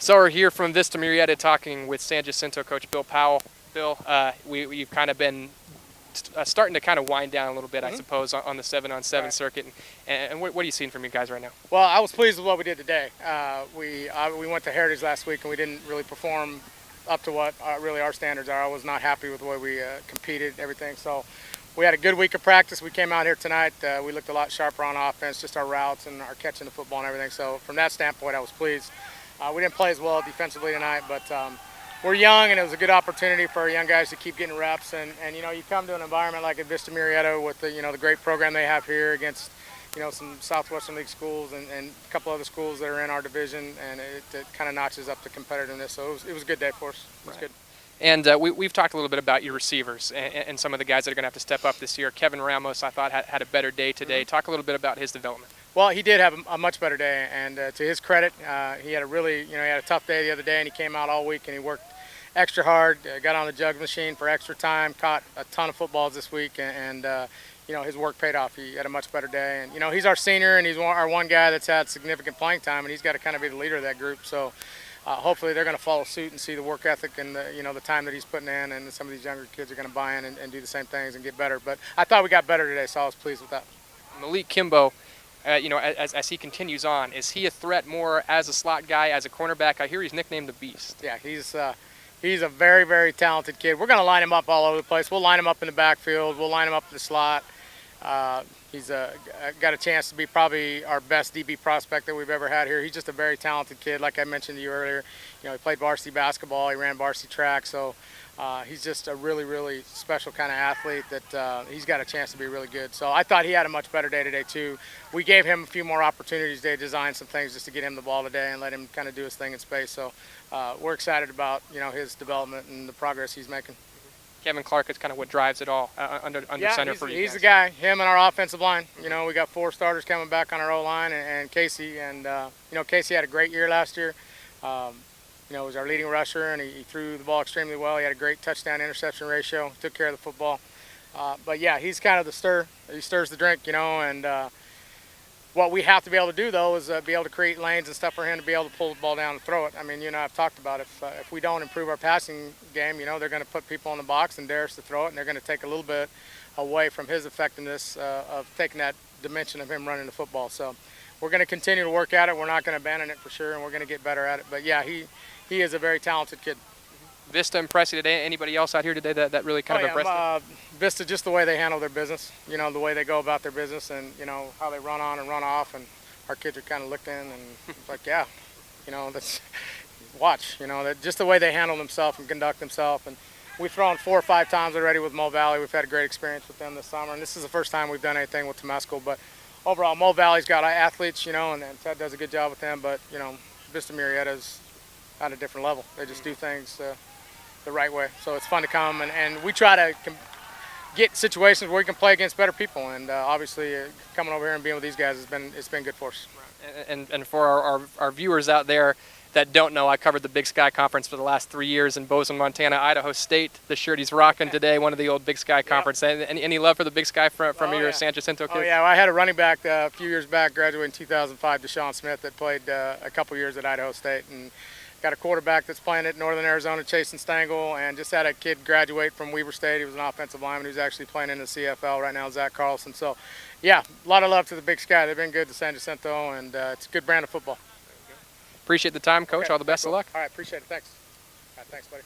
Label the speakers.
Speaker 1: So we're here from Vista Murrieta talking with Jacinto coach Bill Powell. Bill, we've kind of been starting to kind of wind down a little bit, I suppose, on the 7-on-7 circuit. And what are you seeing from you guys right now?
Speaker 2: Well, I was pleased with what we did today. We went to Heritage last week, and we didn't really perform up to what really our standards are. I was not happy with the way we competed, everything. So we had a good week of practice. We came out here tonight. We looked a lot sharper on offense, just our routes and our catching the football and everything. So from that standpoint, I was pleased. We didn't play as well defensively tonight, but we're young, and it was a good opportunity for our young guys to keep getting reps. And you know, you come to an environment like at Vista Murrieta with the the great program they have here against some Southwestern League schools and a couple other schools that are in our division, and it kind of notches up the competitiveness. So it was a good day for us. It was good.
Speaker 1: And we've talked a little bit about your receivers and some of the guys that are going to have to step up this year. Kevin Ramos, I thought, had a better day today. Talk a little bit about his development.
Speaker 2: Well, he did have a much better day, and to his credit, he had he had a tough day the other day, and he came out all week and he worked extra hard, got on the jug machine for extra time, caught a ton of footballs this week, and his work paid off. He had a much better day, and he's our senior, and he's our one guy that's had significant playing time, and he's got to kind of be the leader of that group. So hopefully they're going to follow suit and see the work ethic and the time that he's putting in, and some of these younger kids are going to buy in and do the same things and get better. But I thought we got better today, so I was pleased with that.
Speaker 1: Malik Kimbo, as he continues on, is he a threat more as a slot guy, as a cornerback? I hear he's nicknamed the Beast.
Speaker 2: Yeah, he's a very, very talented kid. We're going to line him up all over the place. We'll line him up in the backfield. We'll line him up in the slot. He's got a chance to be probably our best DB prospect that we've ever had here. He's just a very talented kid. Like I mentioned to you earlier, he played varsity basketball. He ran varsity track. So he's just a really, really special kind of athlete that he's got a chance to be really good. So I thought he had a much better day today too. We gave him a few more opportunities today to design some things just to get him the ball today and let him kind of do his thing in space. So we're excited about his development and the progress he's making.
Speaker 1: Kevin Clark is kind of what drives it all under center for you guys.
Speaker 2: He's the guy. Him and our offensive line. We got 4 starters coming back on our O-line, and Casey. And Casey had a great year last year. Was our leading rusher, and he threw the ball extremely well. He had a great touchdown-interception ratio. Took care of the football. But yeah, he's kind of the stir. He stirs the drink, and what we have to be able to do, though, is be able to create lanes and stuff for him to be able to pull the ball down and throw it. I mean, I've talked about if we don't improve our passing game, they're going to put people in the box and dare us to throw it, and they're going to take a little bit away from his effectiveness of taking that dimension of him running the football. So we're going to continue to work at it. We're not going to abandon it for sure, and we're going to get better at it. But yeah, he is a very talented kid.
Speaker 1: Vista impressed you today? Anybody else out here today that really kind of impressed you?
Speaker 2: Vista, just the way they handle their business, the way they go about their business, and how they run on and run off, and our kids are kind of looked in, and it's like, yeah, that's watch, just the way they handle themselves and conduct themselves. And we've thrown 4 or 5 times already with Mo Valley. We've had a great experience with them this summer, and this is the first time we've done anything with Temescal. But overall, Mo Valley's got athletes, and Ted does a good job with them. But Vista Murrieta's at a different level. They just do things the right way. So it's fun to come, and we try to get situations where we can play against better people. And obviously, coming over here and being with these guys it's been good for us.
Speaker 1: And for our viewers out there that don't know, I covered the Big Sky Conference for the last 3 years in Bozeman, Montana, Idaho State. The shirt he's rocking today, one of the old Big Sky Conference. Any love for the Big Sky from your Jacinto kids?
Speaker 2: Oh yeah, well, I had a running back a few years back, graduated in 2005, Deshaun Smith, that played a couple years at Idaho State, and got a quarterback that's playing at Northern Arizona, Chasen Stengel, and just had a kid graduate from Weber State. He was an offensive lineman who's actually playing in the CFL right now, Zach Carlson. So, yeah, a lot of love to the Big Sky. They've been good to San Jacinto, and it's a good brand of football.
Speaker 1: Appreciate the time, Coach.
Speaker 2: Okay.
Speaker 1: All the best of luck.
Speaker 2: All right, appreciate it. Thanks. All right, thanks, buddy.